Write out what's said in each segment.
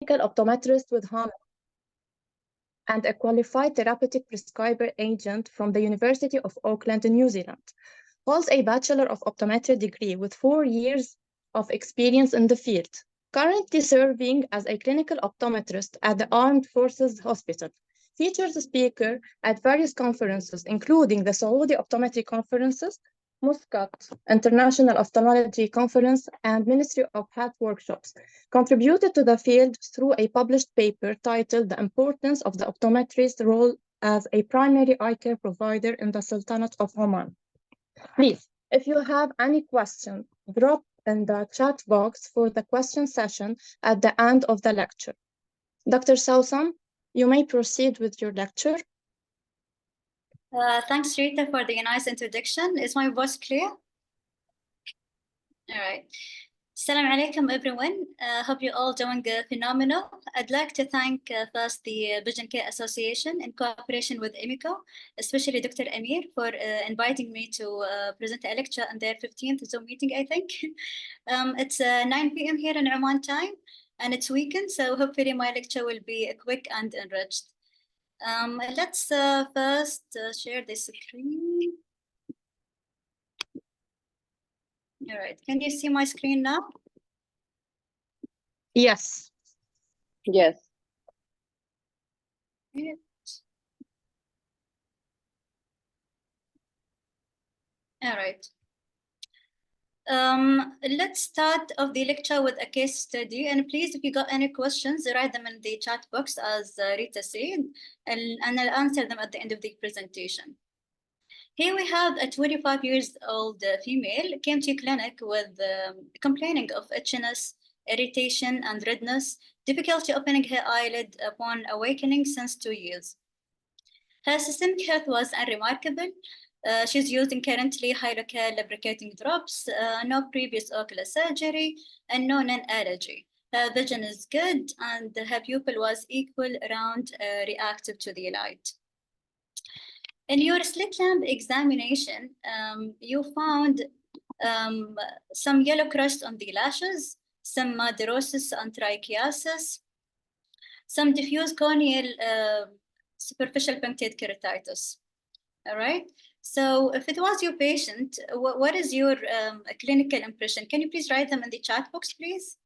optometrist with honor and a qualified therapeutic prescriber agent from the University of Auckland in New Zealand. Holds a Bachelor of Optometry degree with 4 years of experience in the field. Currently serving as a clinical optometrist at the Armed Forces Hospital. Featured speaker at various conferences, including the Saudi Optometry Conferences, Muscat International Ophthalmology Conference, and Ministry of Health workshops. Contributed to the field through a published paper titled The Importance of the Optometrist's Role as a Primary Eye Care Provider in the Sultanate of Oman. Please, if you have any questions, drop in the chat box for the question session at the end of the lecture. Dr. Sawsan, you may proceed with your lecture. Thanks, Rita, for the nice introduction. Is my voice clear? All right. Assalamu alaikum, everyone. Hope you're all doing phenomenal. I'd like to thank first the Vision Care Association in cooperation with EMICO, especially Dr. Amir for inviting me to present a lecture on their 15th Zoom meeting, I think. It's 9 p.m. here in Oman time, and it's weekend, so hopefully my lecture will be quick and enriched. Let's first share the screen. All right, can you see my screen now? Yes. Yes. All right. Let's start off the lecture with a case study, and please, if you got any questions, write them in the chat box, as Rita said, and I'll answer them at the end of the presentation. Here we have a 25 years old female came to clinic with complaining of itchiness, irritation, and redness, difficulty opening her eyelid upon awakening since 2 years. Her systemic health was unremarkable. She's using currently hyalocare lubricating drops, no previous ocular surgery, and no non-allergy. Her vision is good, and her pupil was equal round reactive to the light. In your slit lamp examination, you found some yellow crust on the lashes, some madarosis and trichiasis, some diffuse corneal superficial punctate keratitis. All right. So if it was your patient, what is your clinical impression? Can you please write them in the chat box, please?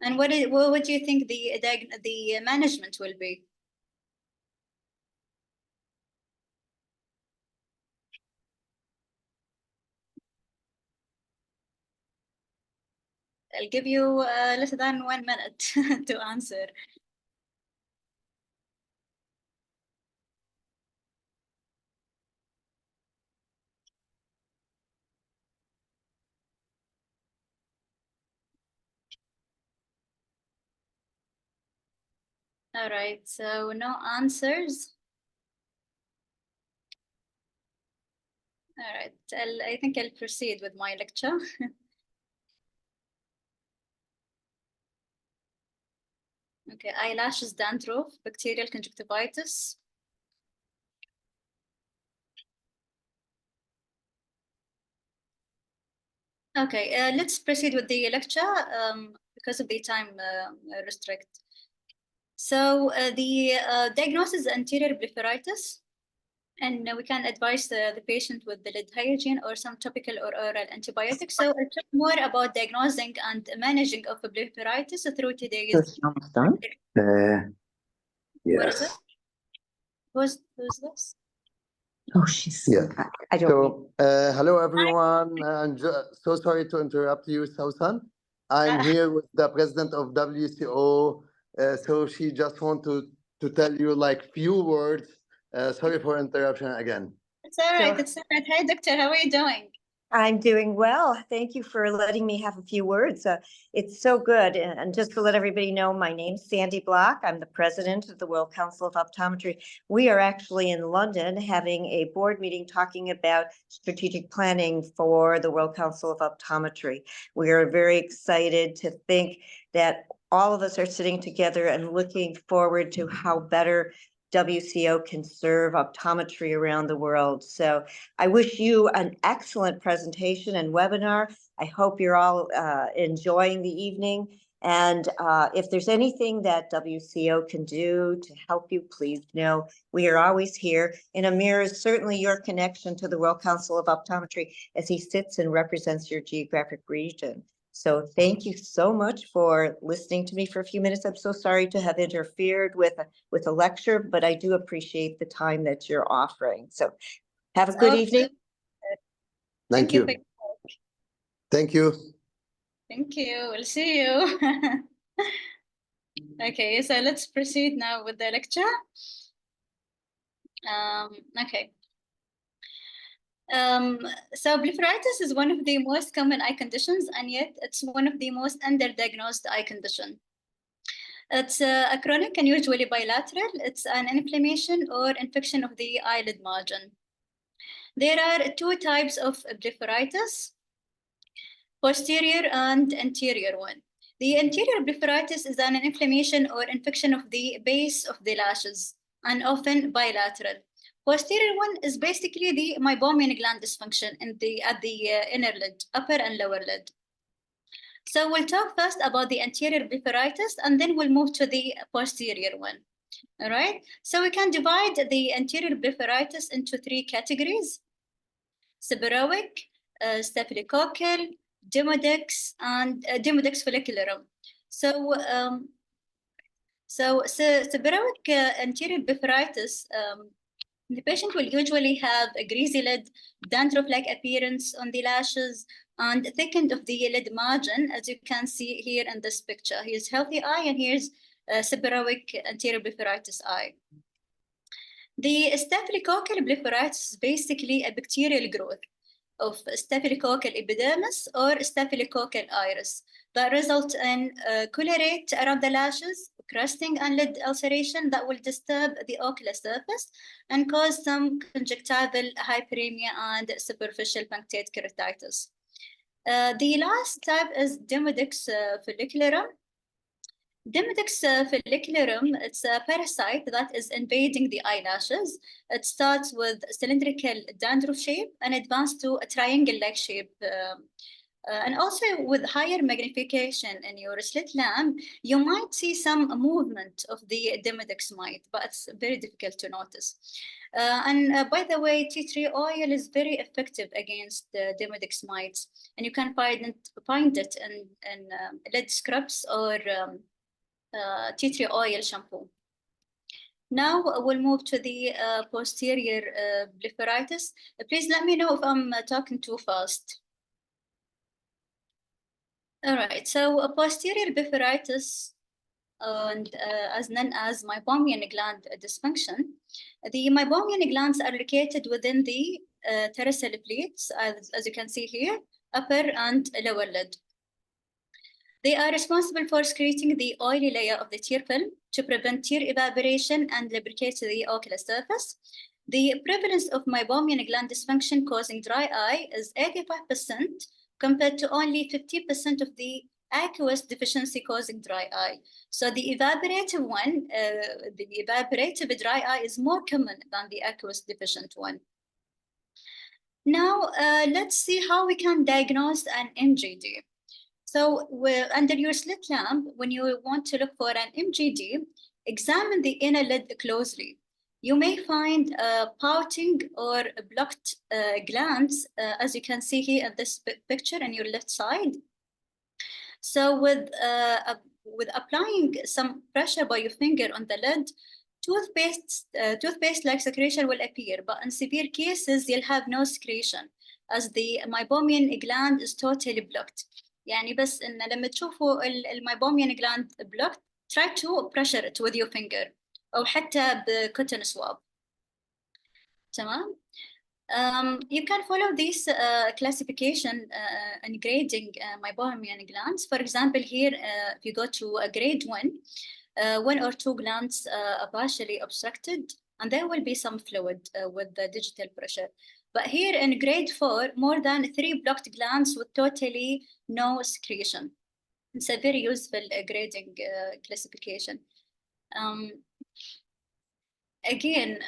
And what do you think the management will be? I'll give you less than 1 minute to answer. All right, so no answers. All right, I think I'll proceed with my lecture. Okay, eyelashes, dandruff, bacterial conjunctivitis. Okay, let's proceed with the lecture because of the time restrict. So the diagnosis is anterior blepharitis, and we can advise the patient with the lid hygiene or some topical or oral antibiotics. So I'll talk more about diagnosing and managing of blepharitis through today's. Yes. What is it? Who's this? Oh, she's. Yeah. I don't. So, hello everyone. I'm so sorry to interrupt you, Sawsan. I'm here with the president of WCO. So she just want to tell you like few words. Sorry for interruption again. It's all right. So- It's all right. Hi, doctor. How are you doing? I'm doing well. Thank you for letting me have a few words. It's so good. And just to let everybody know, my name's Sandy Block. I'm the president of the World Council of Optometry. We are actually in London having a board meeting talking about strategic planning for the World Council of Optometry. We are very excited to think that all of us are sitting together and looking forward to how better WCO can serve optometry around the world. So I wish you an excellent presentation and webinar. I hope you're all enjoying the evening. And if there's anything that WCO can do to help you, please know we are always here. And Amir is certainly your connection to the World Council of Optometry as he sits and represents your geographic region. So thank you so much for listening to me for a few minutes. I'm so sorry to have interfered with a lecture, but I do appreciate the time that you're offering. So have a good evening. Thank you. Thank you. Thank you. We'll see you. Okay, so let's proceed now with the lecture. Okay. So blepharitis is one of the most common eye conditions, and yet it's one of the most underdiagnosed eye condition. It's a chronic and usually bilateral. It's an inflammation or infection of the eyelid margin. There are two types of blepharitis, posterior and anterior one. The anterior blepharitis is an inflammation or infection of the base of the lashes and often bilateral. Posterior one is basically the meibomian gland dysfunction at the inner lid, upper and lower lid. So we'll talk first about the anterior blepharitis, and then we'll move to the posterior one. All right. So we can divide the anterior blepharitis into three categories: seborrheic, staphylococcal, Demodex, and Demodex follicularum. So seborrheic anterior blepharitis, the patient will usually have a greasy lid, dandruff-like appearance on the lashes, and thickened of the lid margin, as you can see here in this picture. Here's healthy eye, and here's seborrheic anterior blepharitis eye. The staphylococcal blepharitis is basically a bacterial growth of staphylococcal epidermis or staphylococcal iris that result in colorate around the lashes, crusting and lid ulceration that will disturb the ocular surface and cause some conjunctival hyperemia and superficial punctate keratitis. The last type is Demodex follicularum. Demodex follicularum, it's a parasite that is invading the eyelashes. It starts with cylindrical dandruff shape and advances to a triangle-like shape. And also with higher magnification in your slit lamp, you might see some movement of the Demodex mite, but it's very difficult to notice. By the way, tea tree oil is very effective against Demodex mites, and you can find it in lid scrubs or tea tree oil shampoo. Now we'll move to the posterior blepharitis. Please let me know if I'm talking too fast. All right, so a posterior blepharitis, and as known as meibomian gland dysfunction. The meibomian glands are located within the terrsal plates, as you can see here, upper and lower lid. They are responsible for secreting the oily layer of the tear film to prevent tear evaporation and lubricate the ocular surface. The prevalence of meibomian gland dysfunction causing dry eye is 85%, compared to only 50% of the aqueous deficiency causing dry eye. So the evaporative one, the evaporative dry eye is more common than the aqueous deficient one. Now, let's see how we can diagnose an MGD. So under your slit lamp, when you want to look for an MGD, examine the inner lid closely. You may find pouting or blocked glands, as you can see here in this picture on your left side. So with applying some pressure by your finger on the lid, toothpaste-like secretion will appear, but in severe cases, you'll have no secretion, as the meibomian gland is totally blocked. يعني بس إن لما تشوفوا الميبوميان gland blocked, try to pressure it with your finger أو حتى بcotton swab. تمام. You can follow this classification and grading meibomian glands. For example, here, if you go to a grade 1 or 2 glands are partially obstructed, and there will be some fluid with the digital pressure. But here in grade 4, more than 3 blocked glands with totally no secretion. It's a very useful grading classification. Again,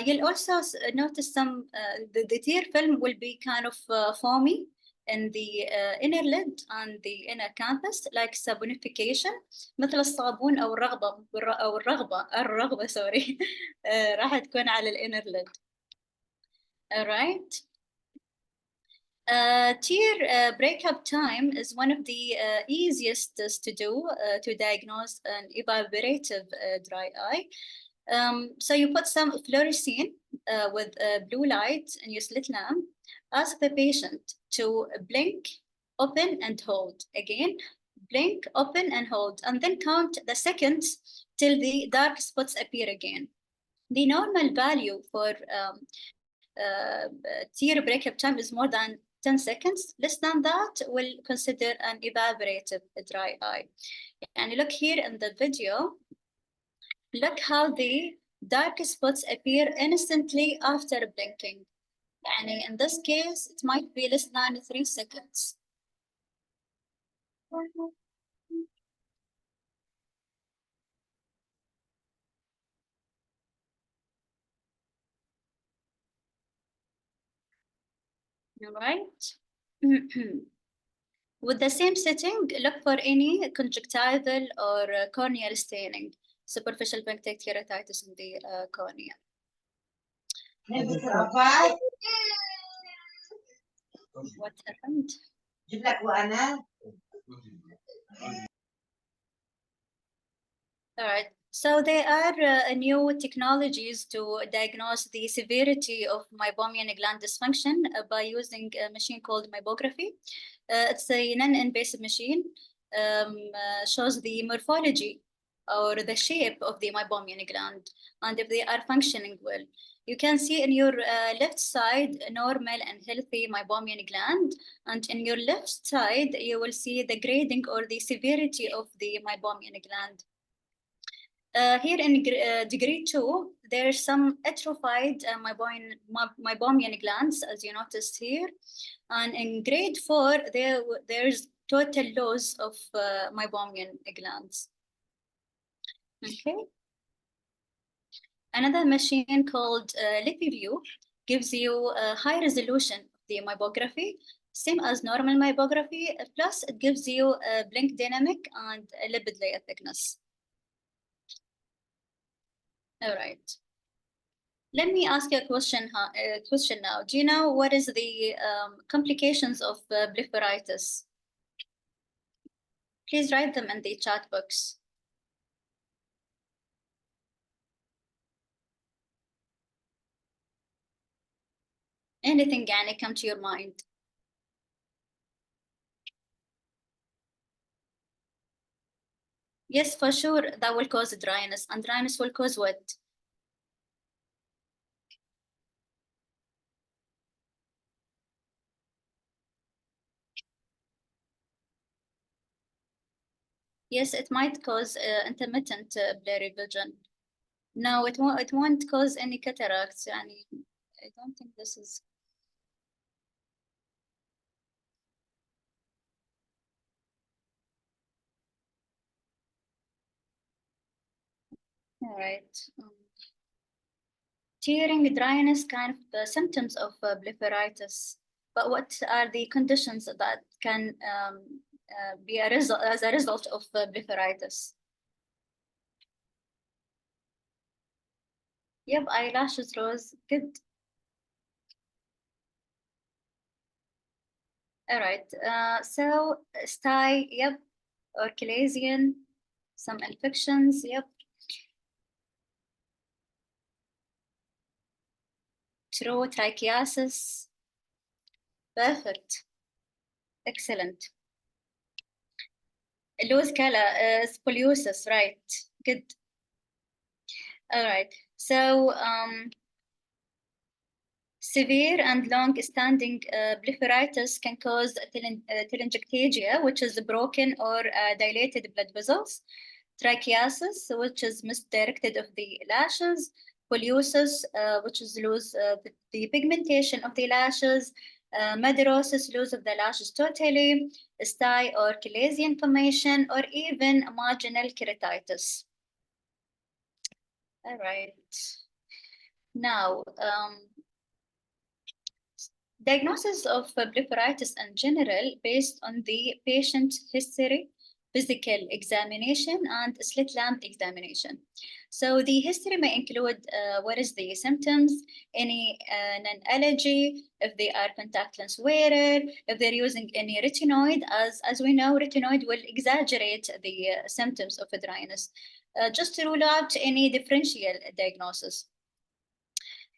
you'll also notice some, the tear film will be kind of foamy in the inner lid and the inner canthus, like sabonification, مثل الصابون أو الرغبة sorry راح تكون على الinner lid. All right. Tear breakup time is one of the easiest to do to diagnose an evaporative dry eye. So you put some fluorescein with blue light in your slit lamp. Ask the patient to blink, open, and hold. Again, blink, open, and hold, and then count the seconds till the dark spots appear again. The normal value for tear breakup time is more than 10 seconds. Less than that, we'll consider an evaporative dry eye. And look here in the video. Look how the dark spots appear instantly after blinking. And in this case, it might be less than 3 seconds. All right. With the same setting, look for any conjunctival or corneal staining, superficial punctate keratitis in the cornea. What happened? All right. So there are new technologies to diagnose the severity of meibomian gland dysfunction by using a machine called meibography. It's a non-invasive machine, shows the morphology or the shape of the meibomian gland and if they are functioning well. You can see in your left side a normal and healthy meibomian gland, and in your left side you will see the grading or the severity of the meibomian gland. Here in degree 2, there's some atrophied meibomian glands, as you noticed here. And in grade 4, there's total loss of meibomian glands. Okay. Another machine called LipiView gives you a high resolution of the meibography, same as normal meibography, plus it gives you a blink dynamic and a lipid layer thickness. All right. Let me ask you a question now. Do you know what is the complications of blepharitis? Please write them in the chat box. Anything يعني come to your mind? Yes, for sure, that will cause dryness, and dryness will cause what? Yes, it might cause intermittent blurry vision. No, it won't cause any cataracts. يعني, I don't think this is. All right. Tearing, dryness, kind of symptoms of blepharitis. But what are the conditions that can be as a result of blepharitis? Yep, eyelashes rose. Good. All right. So sty, yep, or chalazion, some infections, yep. True, trichiasis. Perfect. Excellent. Loose color, scoliosis, right? Good. All right. So severe and long-standing blepharitis can cause telangiectasia, which is broken or dilated blood vessels, trichiasis, which is misdirected of the lashes, poliosis, which is lose the pigmentation of the lashes, madarosis, lose of the lashes totally, sty or chalazion formation, or even marginal keratitis. All right. Now, diagnosis of blepharitis in general based on the patient history, physical examination, and slit lamp examination. So the history may include what is the symptoms, any non-allergy, if they are contact lens wearer, if they're using any retinoid, as we know, retinoid will exaggerate the symptoms of dryness, just to rule out any differential diagnosis.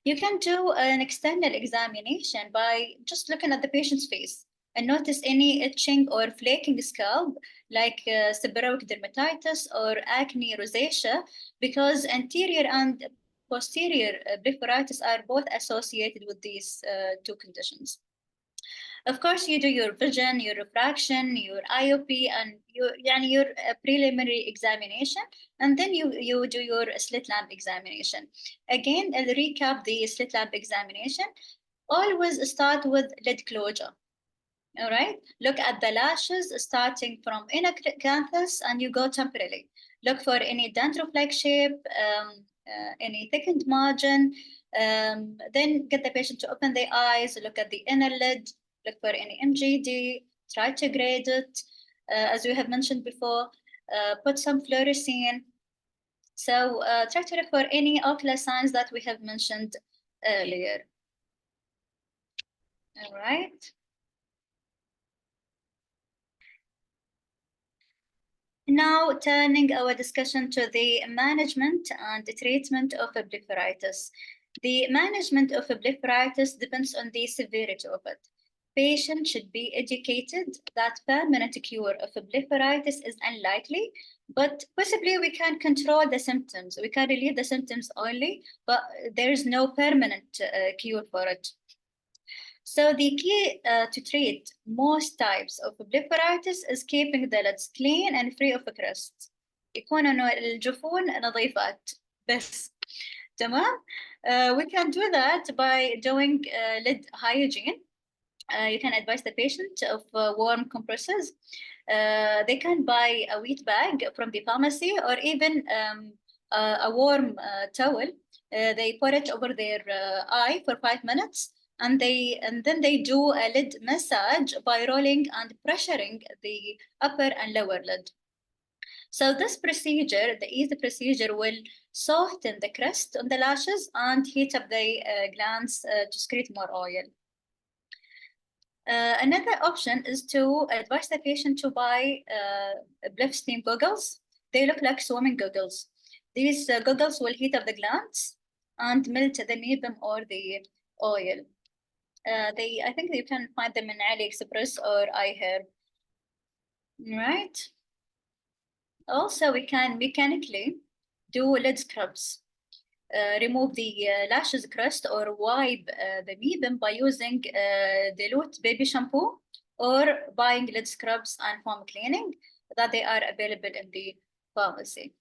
You can do an external examination by just looking at the patient's face and notice any itching or flaking scalp, like seborrheic dermatitis or acne rosacea, because anterior and posterior blepharitis are both associated with these two conditions. Of course, you do your vision, your refraction, your IOP, and your preliminary examination, and then you do your slit lamp examination. Again, I'll recap the slit lamp examination. Always start with lid closure. All right, look at the lashes starting from inner canthus and you go temporally. Look for any dendroflake shape, any thickened margin. Then get the patient to open their eyes, look at the inner lid, look for any MGD, try to grade it. As we have mentioned before, put some fluorescein. So try to look for any ocular signs that we have mentioned earlier. All right. Now turning our discussion to the management and the treatment of blepharitis. The management of blepharitis depends on the severity of it. Patients should be educated that permanent cure of blepharitis is unlikely, but possibly we can control the symptoms. We can relieve the symptoms only, but there is no permanent cure for it. So the key to treat most types of blepharitis is keeping the lids clean and free of crust. يكون إنه الجفون نظيفات بس. تمام? We can do that by doing lid hygiene. You can advise the patient of warm compresses. They can buy a wet bag from the pharmacy or even a warm towel. They put it over their eye for 5 minutes. And then they do a lid massage by rolling and pressuring the upper and lower lid. So this procedure, the easy procedure, will soften the crust on the lashes and heat up the glands to secrete more oil. Another option is to advise the patient to buy Blef Steam goggles. They look like swimming goggles. These goggles will heat up the glands and melt the sebum or the oil. I think you can find them in AliExpress or iHerb. Right. Also, we can mechanically do lid scrubs. Remove the lashes crust or wipe the sebum by using dilute baby shampoo or buying lid scrubs and foam cleaning that they are available in the pharmacy.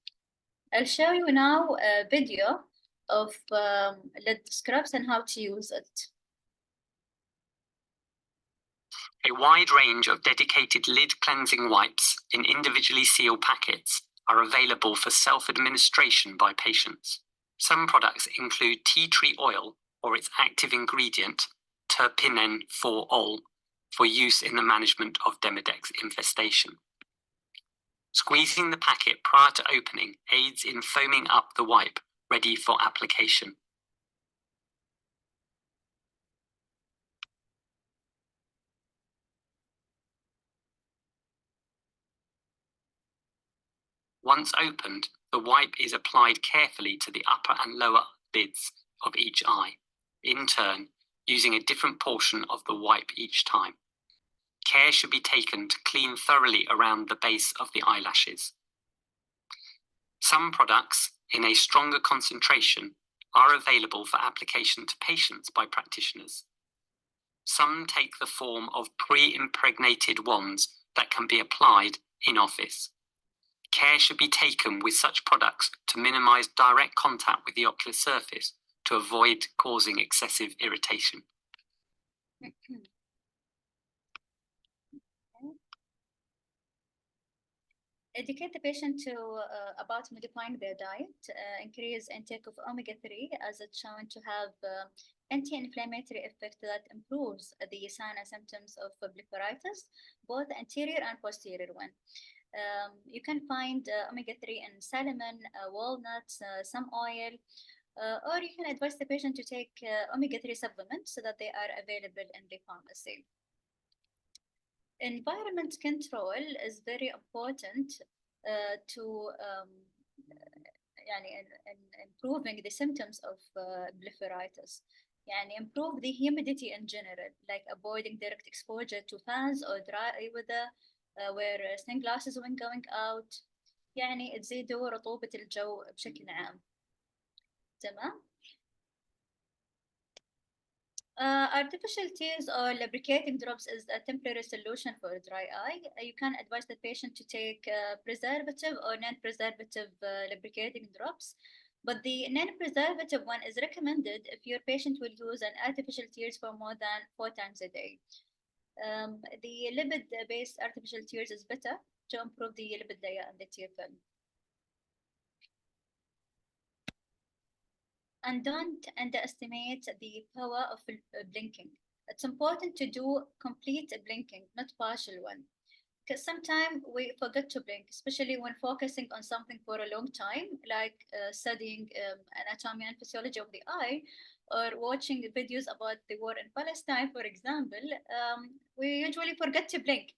I'll show you now a video of lid scrubs and how to use it. A wide range of dedicated lid cleansing wipes in individually sealed packets are available for self-administration by patients. Some products include tea tree oil or its active ingredient, terpinen 4-ol, for use in the management of Demodex infestation. Squeezing the packet prior to opening aids in foaming up the wipe ready for application. Once opened, the wipe is applied carefully to the upper and lower lids of each eye, in turn, using a different portion of the wipe each time. Care should be taken to clean thoroughly around the base of the eyelashes. Some products, in a stronger concentration, are available for application to patients by practitioners. Some take the form of pre-impregnated wands that can be applied in office. Care should be taken with such products to minimize direct contact with the ocular surface to avoid causing excessive irritation. Educate the patient to about modifying their diet, increase intake of omega-3 as it's shown to have anti-inflammatory effect that improves the signs and symptoms of blepharitis, both anterior and posterior one. You can find omega-3 in salmon, walnuts, some oil, or you can advise the patient to take omega-3 supplements so that they are available in the pharmacy. Environment control is very important to improving the symptoms of blepharitis. Improve the humidity in general, like avoiding direct exposure to fans or dry weather, wear sunglasses when going out. تزيدوا رطوبة الجو بشكل عام. تمام. Artificial tears or lubricating drops is a temporary solution for dry eye. You can advise the patient to take preservative or non-preservative lubricating drops, but the non-preservative one is recommended if your patient will use an artificial tears for more than 4 times a day. The lipid-based artificial tears is better to improve the lipid layer and the tear film. And don't underestimate the power of blinking. It's important to do complete blinking, not partial one. Because sometimes we forget to blink, especially when focusing on something for a long time, like studying anatomy and physiology of the eye, or watching videos about the war in Palestine, for example. We usually forget to blink.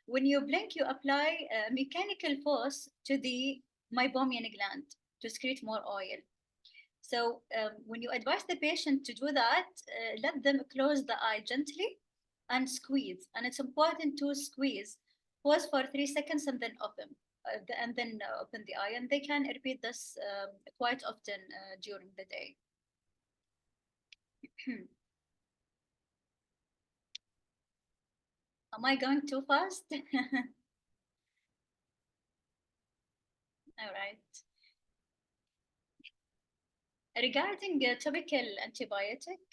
When you blink, you apply mechanical force to the meibomian gland to secrete more oil. So when you advise the patient to do that, let them close the eye gently and squeeze. And it's important to squeeze, pause for 3 seconds and then open, open the eye. And they can repeat this quite often during the day. Am I going too fast? All right. Regarding topical antibiotic,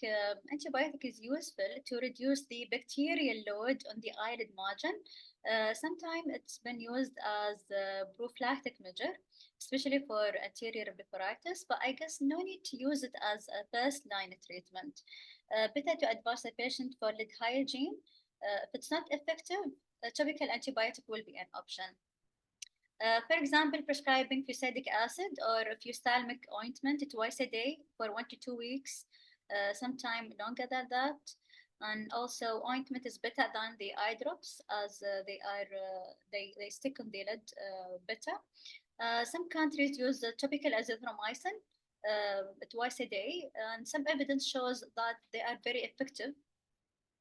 antibiotic is useful to reduce the bacterial load on the eyelid margin. Sometimes it's been used as a prophylactic measure, especially for anterior blepharitis, but I guess no need to use it as a first-line treatment. Better to advise a patient for lid hygiene. If it's not effective, a topical antibiotic will be an option. For example, prescribing fusidic acid or fusalmic ointment twice a day for 1 to 2 weeks, sometime longer than that. And also, ointment is better than the eye drops as they stick on the lid better. Some countries use topical azithromycin twice a day, and some evidence shows that they are very effective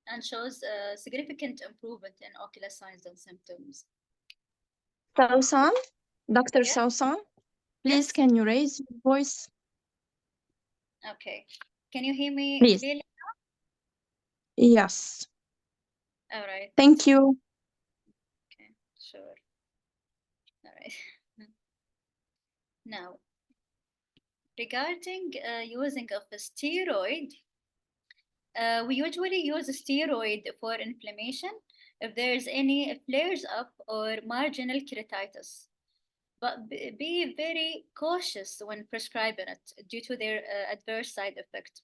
and shows significant improvement in ocular signs and symptoms. Sawsan, Dr. Yes. Sawsan, please Yes. can you raise your voice? Okay. Can you hear me Please. clearly? Yes. All right. Thank you. Okay, sure. All right. Now, regarding using of a steroid, we usually use a steroid for inflammation if there's any flares up or marginal keratitis. But be very cautious when prescribing it due to their adverse side effect.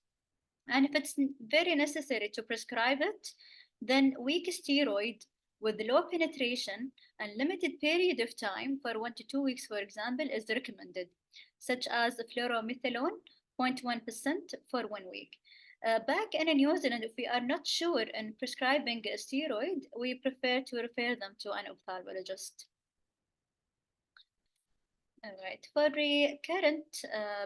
And if it's very necessary to prescribe it, then weak steroid with low penetration and limited period of time for 1 to 2 weeks, for example, is recommended, such as fluoromethalone, 0.1% for 1 week. Back in New Zealand, if we are not sure in prescribing a steroid, we prefer to refer them to an ophthalmologist. All right. For recurrent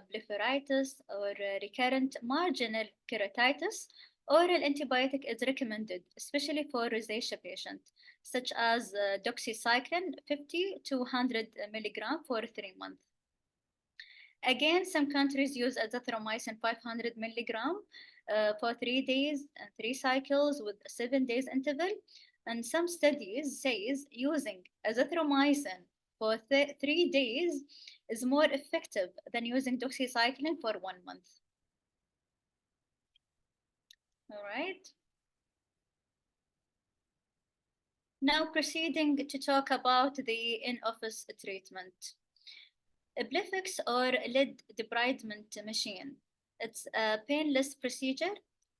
blepharitis or recurrent marginal keratitis, oral antibiotic is recommended, especially for rosacea patients, such as doxycycline 50 to 100 milligram for 3 months. Again, some countries use azithromycin 500 milligram for 3 days and 3 cycles with a 7 days interval. And some studies says using azithromycin for 3 days is more effective than using doxycycline for 1 month. All right. Now proceeding to talk about the in-office treatment. A Blefix or lid debridement machine. It's a painless procedure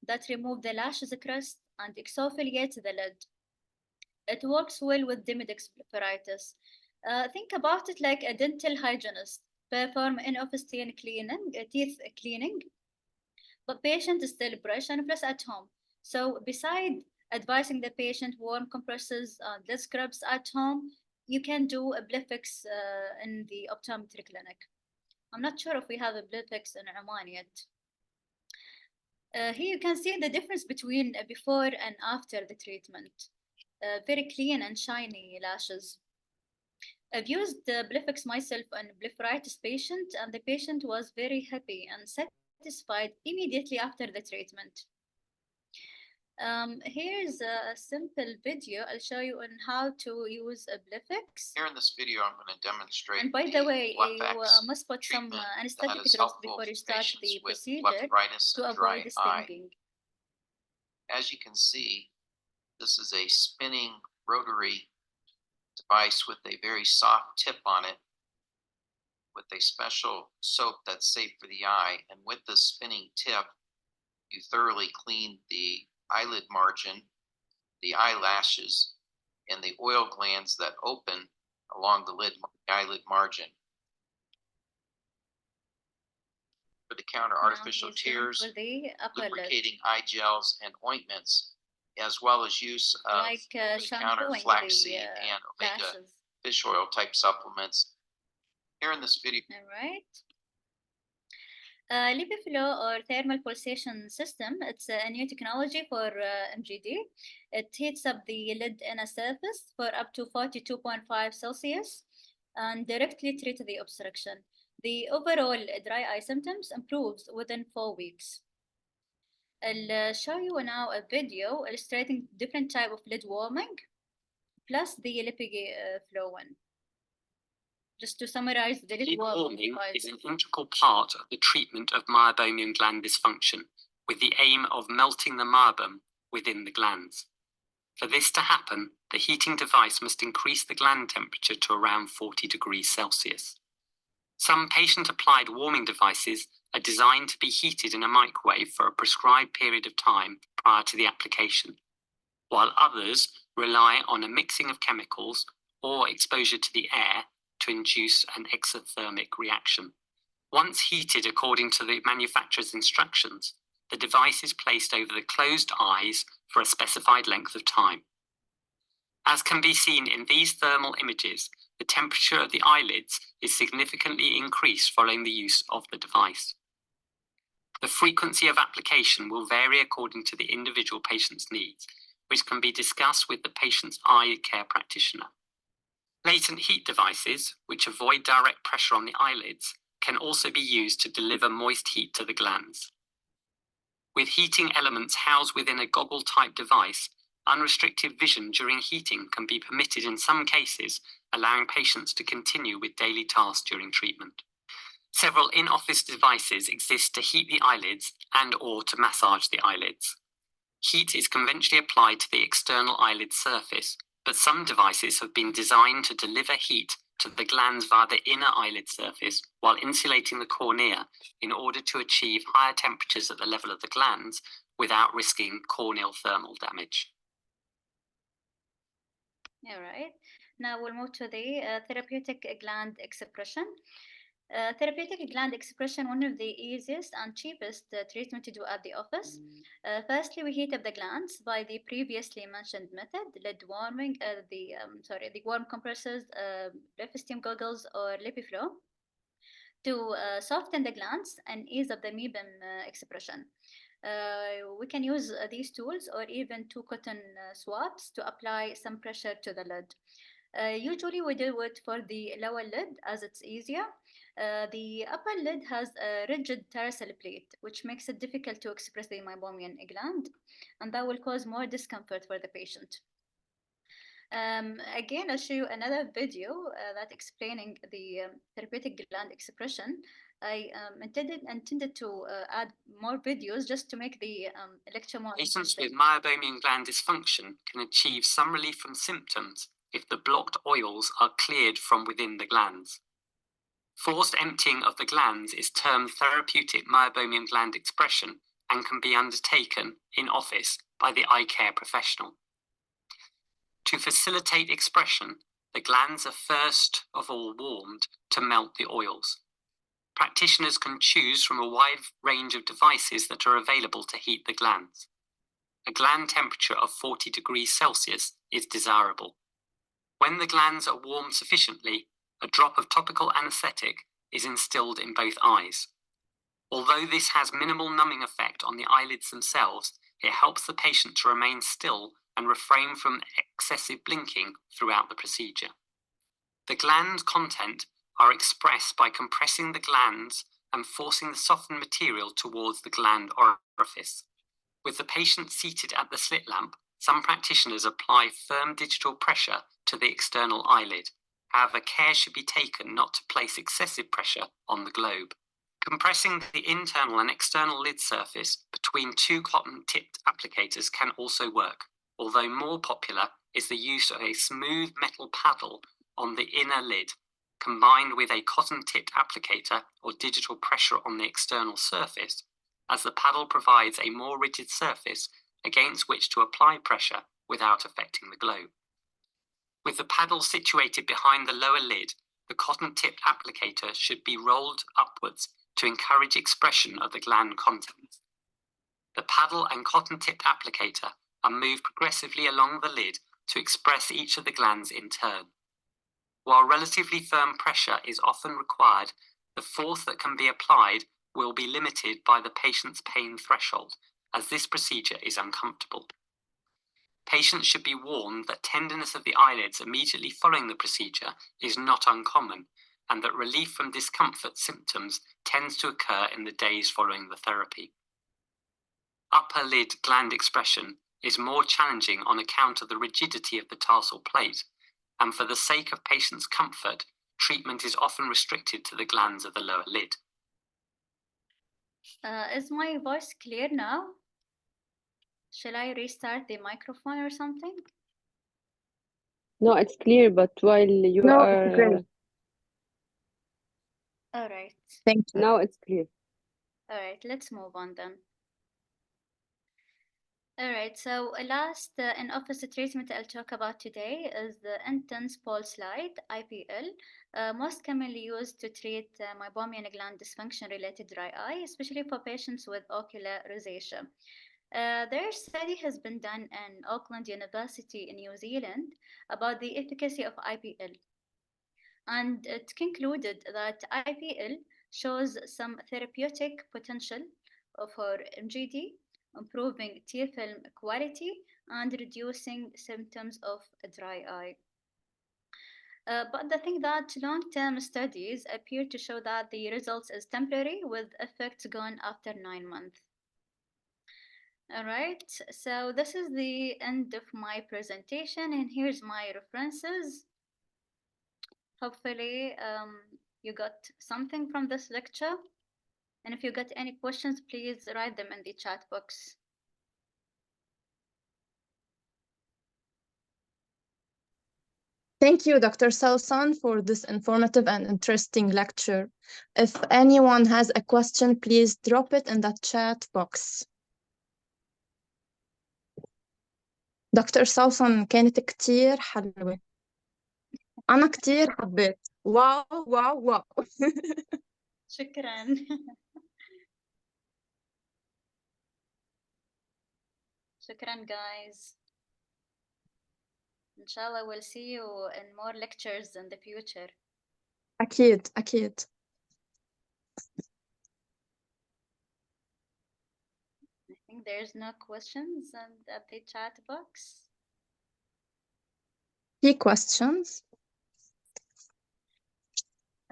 that removes the lashes crust and exfoliates the lid. It works well with Demodex blepharitis. Think about it like a dental hygienist. Perform in-office teeth cleaning, but patient still brush and floss at home. So beside advising the patient warm compresses and lid scrubs at home, you can do a Blefix in the optometry clinic. I'm not sure if we have a Blefix in Oman yet. Here you can see the difference between before and after the treatment. Very clean and shiny lashes. I've used the Blefix myself on a blepharitis patient, and the patient was very happy and satisfied immediately after the treatment. Here's a simple video. I'll show you on how to use a Blefix. Here in this video, I'm going to demonstrate. And by the way, you Blepharitis must put some treatment anesthetic that is drops helpful before you for start patients the with procedure blepharitis to and avoid dry the eye. stinging. As you can see, this is a spinning rotary device with a very soft tip on it, with a special soap that's safe for the eye. And with the spinning tip, you thoroughly clean the eyelid margin, the eyelashes, and the oil glands that open along the eyelid margin. For the counter artificial tears, lubricating eye gels and ointments, as well as use of counter flaxseed and omega fish oil type supplements. Here in this video. All right. LipiFlow or thermal pulsation system, it's a new technology for MGD. It heats up the lid inner surface for up to 42.5 Celsius and directly treats the obstruction. The overall dry eye symptoms improves within 4 weeks. I'll show you now a video illustrating different type of lid warming plus the LipiFlow one. Just to summarize, the lid warming is an integral part of the treatment of meibomian gland dysfunction, with the aim of melting the meibum within the glands. For this to happen, the heating device must increase the gland temperature to around 40 degrees Celsius. Some patient-applied warming devices are designed to be heated in a microwave for a prescribed period of time prior to the application, while others rely on a mixing of chemicals or exposure to the air to induce an exothermic reaction. Once heated according to the manufacturer's instructions, the device is placed over the closed eyes for a specified length of time. As can be seen in these thermal images, the temperature of the eyelids is significantly increased following the use of the device. The frequency of application will vary according to the individual patient's needs, which can be discussed with the patient's eye care practitioner. Latent heat devices, which avoid direct pressure on the eyelids, can also be used to deliver moist heat to the glands. With heating elements housed within a goggle-type device, unrestricted vision during heating can be permitted in some cases, allowing patients to continue with daily tasks during treatment. Several in-office devices exist to heat the eyelids and/or to massage the eyelids. Heat is conventionally applied to the external eyelid surface, but some devices have been designed to deliver heat to the glands via the inner eyelid surface while insulating the cornea in order to achieve higher temperatures at the level of the glands without risking corneal thermal damage. All right. Now we'll move to the therapeutic gland expression. Therapeutic gland expression, one of the easiest and cheapest treatment to do at the office. Firstly, we heat up the glands by the previously mentioned method, lid warming, the warm compressors, steam goggles, or LipiFlow, to soften the glands and ease up the meibum expression. We can use these tools or even 2 cotton swabs to apply some pressure to the lid. Usually we do it for the lower lid as it's easier. The upper lid has a rigid terrestrial plate, which makes it difficult to express the meibomian gland, and that will cause more discomfort for the patient. Again, I'll show you another video that explaining the therapeutic gland expression. I intended to add more videos just to make the lecture more Patients interesting. with meibomian gland dysfunction can achieve some relief from symptoms if the blocked oils are cleared from within the glands. Forced emptying of the glands is termed therapeutic meibomian gland expression and can be undertaken in office by the eye care professional. To facilitate expression, the glands are first of all warmed to melt the oils. Practitioners can choose from a wide range of devices that are available to heat the glands. A gland temperature of 40 degrees Celsius is desirable. When the glands are warmed sufficiently, a drop of topical anesthetic is instilled in both eyes. Although this has minimal numbing effect on the eyelids themselves, it helps the patient to remain still and refrain from excessive blinking throughout the procedure. The gland content are expressed by compressing the glands and forcing the softened material towards the gland orifice. With the patient seated at the slit lamp, some practitioners apply firm digital pressure to the external eyelid. However, care should be taken not to place excessive pressure on the globe. Compressing the internal and external lid surface between two cotton-tipped applicators can also work, although more popular is the use of a smooth metal paddle on the inner lid, combined with a cotton-tipped applicator or digital pressure on the external surface, as the paddle provides a more rigid surface against which to apply pressure without affecting the globe. With the paddle situated behind the lower lid, the cotton-tipped applicator should be rolled upwards to encourage expression of the gland contents. The paddle and cotton-tipped applicator are moved progressively along the lid to express each of the glands in turn. While relatively firm pressure is often required, the force that can be applied will be limited by the patient's pain threshold, as this procedure is uncomfortable. Patients should be warned that tenderness of the eyelids immediately following the procedure is not uncommon, and that relief from discomfort symptoms tends to occur in the days following the therapy. Upper lid gland expression is more challenging on account of the rigidity of the tarsal plate, and for the sake of patients' comfort, treatment is often restricted to the glands of the lower lid. Is my voice clear now? Shall I restart the microphone or something? No, it's clear, but while you No, are it's great. All right. Thank you. now it's clear. All right, let's move on then. All right, so last in-office treatment I'll talk about today is the intense pulse light, IPL, most commonly used to treat meibomian gland dysfunction-related dry eye, especially for patients with ocular rosacea. Their study has been done in Auckland University in New Zealand about the efficacy of IPL. And it concluded that IPL shows some therapeutic potential for MGD, improving tear film quality and reducing symptoms of dry eye. But the thing that long-term studies appear to show that the results is temporary with effects gone after 9 months. All right, so this is the end of my presentation, and here's my references. Hopefully you got something from this lecture, and if you got any questions, please write them in the chat box. Thank you, Dr. Sawsan, for this informative and interesting lecture. If anyone has a question, please drop it in the chat box. دكتور سوسن كانت كتير حلوة. أنا كتير حبيت. واو واو واو. شكرا. شكرا guys. Inshallah we'll see you in more lectures in the future. أكيد أكيد. I think there's no questions at the chat box. في questions?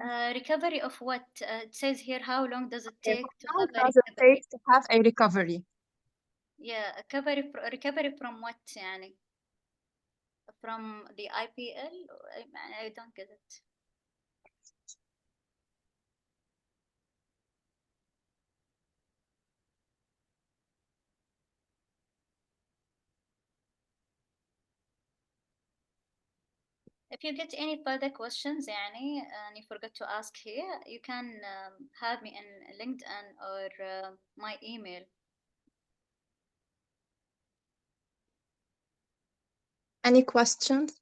Recovery of what? It says here, how long does it take to How have a does it recovery? take to have a recovery? Yeah, recovery from what يعني? from the IPL? I don't get it. If you get any further questions, يعني, and you forgot to ask here, you can have me in LinkedIn or my email. Any questions?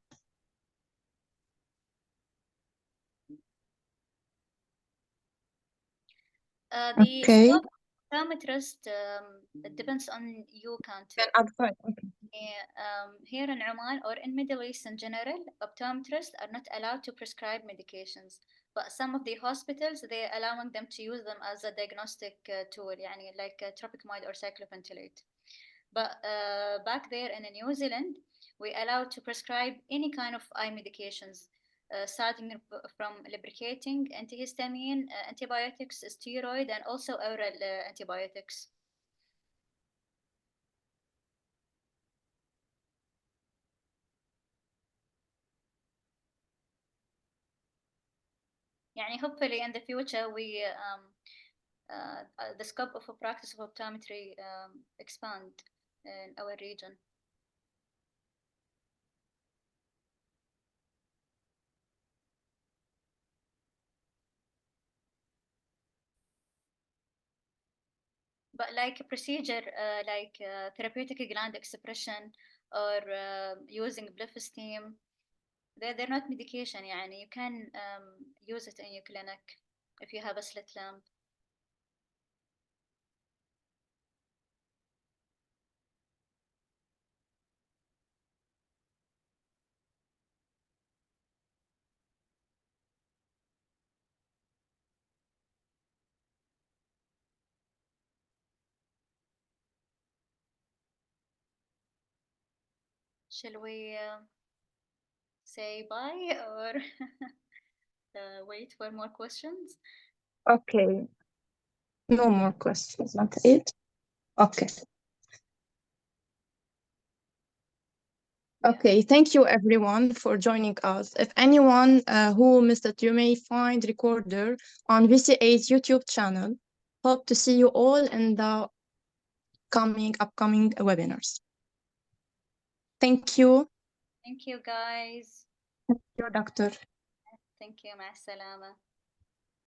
The Okay. scope of optometrist, it depends on your country. Here in Oman or in Middle East in general, optometrists are not allowed to prescribe medications. But some of the hospitals, they're allowing them to use them as a diagnostic tool, يعني, like tropicamide or cycloventilate. But back there in New Zealand, we allowed to prescribe any kind of eye medications, starting from lubricating, antihistamine, antibiotics, steroid, and also oral antibiotics. يعني hopefully in the future we the scope of a practice of optometry expand in our region. But like a procedure, like therapeutic gland expression or using blepharitis, they're not medication. يعني you can use it in your clinic if you have a slit lamp. Shall we say bye or wait for more questions? Okay. No more questions. That's it. Okay. Okay, thank you everyone for joining us. If anyone who missed it, you may find recorder on VCA's YouTube channel. Hope to see you all in the upcoming webinars. Thank you. Thank you guys. Thank you, Doctor. Thank you. مع السلامة.